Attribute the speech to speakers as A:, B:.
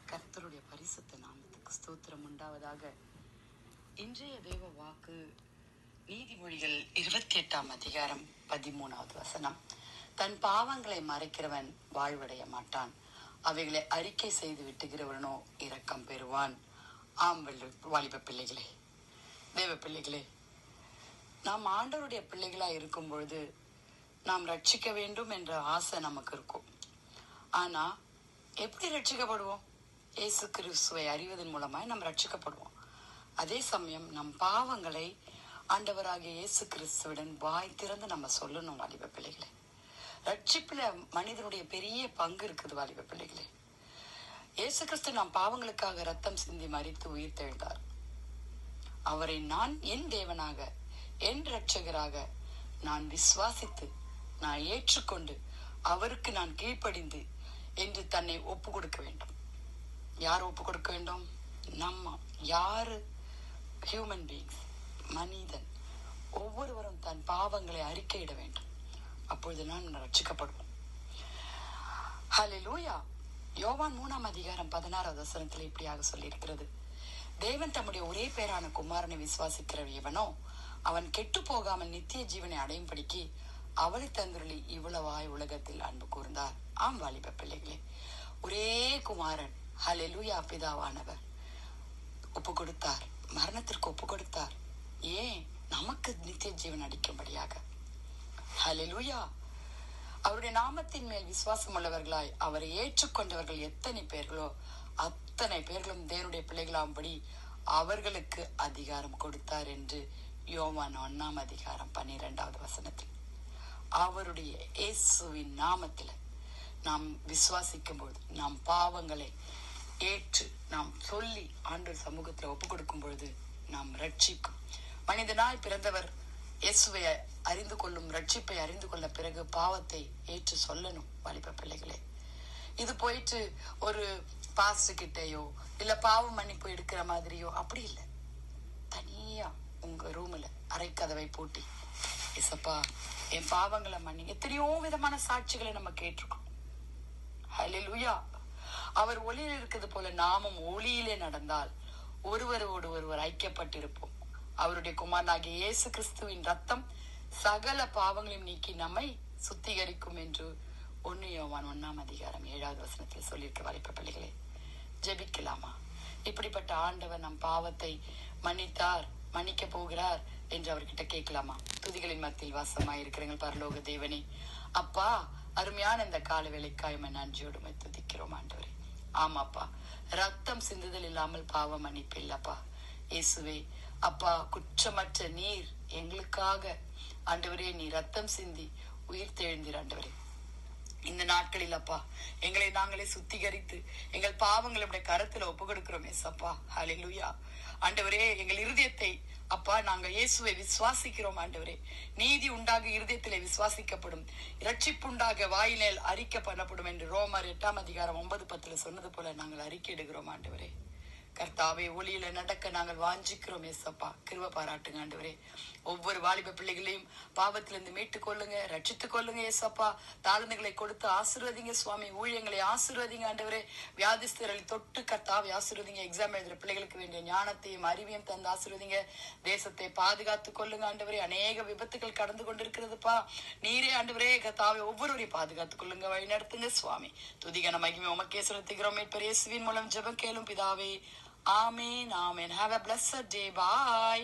A: கர்த்தருடைய பரிசுத்த நாமத்துக்கு ஸ்தோத்திரம் உண்டாவதாக. இன்றைய தேவ வாக்கு நீதிமொழிகள் 28 அதிகாரம் 13வது வசனம். தன் பாவங்களை மறைக்கிறவன் வாழ்வடைய மாட்டான், அவைகளை அறிக்கை செய்து விட்டுகிறவனோ இரக்கம் பெறுவான். ஆம் வாலிப பிள்ளைகளே, தேவ பிள்ளைகளே, நாம் ஆண்டவருடைய பிள்ளைகளா இருக்கும் பொழுது நாம் ரட்சிக்க வேண்டும் என்ற ஆசை நமக்கு இருக்கும். ஆனா எப்படி ரட்சிக்கப்படுவோம்? இயேசு கிறிஸ்துவை அறிவதன் மூலமாய் நாம் ரட்சிக்கப்படுவோம். அதே சமயம் நம் பாவங்களை ஆண்டவராகிய இயேசு கிறிஸ்துவிடன் வாய் திறந்து நம்ம சொல்லணும். வாலிப பிள்ளைகளே, ரட்சிப்புல மனிதனுடைய பெரிய பங்கு இருக்குது. வாலிப பிள்ளைகளே, இயேசு கிறிஸ்து நம் பாவங்களுக்காக ரத்தம் சிந்தி மரித்து உயிர் தெழுந்தார். அவரை நான் என் தேவனாக, என் இரட்சகராக நான் விசுவாசித்து, நான் ஏற்றுக்கொண்டு, அவருக்கு நான் கீழ்ப்படிந்து என்று தன்னை ஒப்பு கொடுக்க வேண்டும். யார் ஒப்பு கொடுக்க வேண்டும்? நம்ம. யாரு? ஹியூமன் பீயிங்ஸ், மனிதன். ஒவ்வொருவரும் தன் பாவங்களை அறிக்கையிட வேண்டும். அப்பொழுது நான் ரட்சிக்கப்படுவோம். ஹல்லேலூயா. யோவான் 3 அதிகாரம் 16வது வசனத்தில் இப்படியாக சொல்லி இருக்கிறது: தேவன் தம்முடைய ஒரே பேரான குமாரனை விசுவாசிக்கிற எவனோ அவன் கெட்டு போகாமல் நித்திய ஜீவனை அடையும்படிக்கு அவளை தந்துருளி இவ்வளவாய் உலகத்தில் அன்பு கூர்ந்தார். ஆம் வாலிப பிள்ளைகளே, ஒரே குமாரன் ஹல்லேலூயா பிதாவானவர் ஒப்பு கொடுத்தார், மரணத்திற்கு ஒப்பு கொடுத்தார். ஏன்? நமக்கு நித்திய ஜீவன் அளிக்கும்படியாக. ஹல்லேலூயா. அவருடைய நாமத்தின் மேல் விசுவாசம் உள்ளவர்களாய் அவரை ஏற்றுக்கொண்டவர்கள் எத்தனை பேர்களோ அத்தனை பேர்களும் தேவனுடைய பிள்ளைகளாகும்படி அவர்களுக்கு அதிகாரம் கொடுத்தார் என்று யோவான் 1 அதிகாரம் 12வது வசனத்தில். அவருடைய இயேசுவின் நாமத்தில் நாம் விசுவாசிக்கும் பொழுது, நாம் பாவங்களை ஏற்று நாம் சொல்லி ஆண்டவர் சமூகத்துல ஒப்பு கொடுக்கும் பொழுது நாம் ரட்சிக்கும். மனிதனாய் பிறந்தவர் இயேசுவை அறிந்து கொள்ளும், ரட்சிப்பை அறிந்து கொள்ள பிறகு பாவத்தை ஏற்று சொல்லணும். வாலிப பிள்ளைகளே, இது போயிட்டு ஒரு பாஸ்டர் கிட்டையோ இல்ல பாவ மன்னிப்பு எடுக்கிற மாதிரியோ அப்படி இல்லை. தனியா உங்க ரூம்ல அரைக்கதவை பூட்டி, ஏசப்பா என் பாவங்களை மன்னி. எத்தனையோ விதமான சாட்சிகளை நம்ம கேட்டிருக்கோம். ஹல்லேலூயா. அவர் ஒளியில் இருக்கிறது போல நாமும் ஒளியிலே நடந்தால் ஒருவரோடு ஒருவர் ஐக்கியப்பட்டிருப்போம். அவருடைய குமாரனாகிய இயேசு கிறிஸ்துவின் ரத்தம் சகல பாவங்களையும் நீக்கி நம்மை சுத்திகரிக்கும் என்று 1 யோவான் 1 அதிகாரம் 7வது வசனத்தில் சொல்லியிருக்க வாலிப பிள்ளைகளே, ஜெபிக்கலாமா? இப்படிப்பட்ட ஆண்டவர் நம் பாவத்தை மன்னித்தார், மன்னிக்க போகிறார் என்று அவர்கிட்ட கேட்கலாமா? துதிகளின் மத்தியில் வாசமாய் இருக்கிறீர்கள் பரலோக தேவனே, அப்பா, அருமையான இந்த கால வேளைக்காய் நன்றியோடு துதிக்கிறோம் ஆண்டவரே. ஆமாப்பா, ரத்தம் சிந்துதல் இல்லாமல் பாவ மன்னிப்பு இல்லப்பா. இயேசுவே அப்பா, குற்றமற்ற நீர் எங்களுக்காக ஆண்டவரே நீ ரத்தம் சிந்தி உயிர் தெழுந்தீர் ஆண்டவரே. இந்த நாட்களில் அப்பா எங்களை நாங்களே சுத்திகரித்து எங்கள் பாவங்களுடைய கரத்துல ஒப்பு கொடுக்கிறோம் ஏசப்பா. ஹல்லேலூயா. ஆண்டவரே, எங்கள் இருதயத்தை அப்பா நாங்க இயேசுவை விசுவாசிக்கிறோம் ஆண்டவரே. நீதி உண்டாக இருதயத்திலே விசுவாசிக்கப்படும், இரட்சிப்புண்டாக வாயினால் அறிக்கை பண்ணப்படும் என்று ரோமர் 8 அதிகாரம் 9-10 சொன்னது போல நாங்கள் அறிக்கை இடுகிறோம் ஆண்டவரே. கர்த்தாவே, ஒளியில நடக்க நாங்கள் வாஞ்சிக்கிறோம் ஏசப்பா. கிருபை பாராட்டுங்க ஆண்டவரே. ஒவ்வொரு வாலிப பிள்ளைகளையும் பாவத்திலிருந்து மீட்டுக் கொள்ளுங்க, ரட்சித்துக் கொள்ளுங்க ஏசப்பா. தாழ்ந்துகளை கொடுத்து ஆசீர்வதிங்க சுவாமி. ஊழியங்களை ஆசீர்வதிங்க ஆண்டவரே. வியாதிஸ்தர்களை தொட்டு கர்த்தாவை ஆசீர்வதிங்க. எக்ஸாம் எழுதுற பிள்ளைகளுக்கு வேண்டிய ஞானத்தையும் அறிவியும் தந்து ஆசீர்வதிங்க. தேசத்தை பாதுகாத்துக் கொள்ளுங்க ஆண்டவரே. அநேக விபத்துகள் கடந்து கொண்டிருக்கிறதுப்பா. நீரே ஆண்டவரே கர்த்தாவை ஒவ்வொருவரையும் பாதுகாத்துக் கொள்ளுங்க, வழி நடத்துங்க சுவாமி. துதிகன மகிமை உமக்கே செலுத்துகிறோம். மீட்பர் இயேசுவின் மூலம் ஜெபம் கேளும் பிதாவே. Amen. Amen. Have a blessed day. Bye.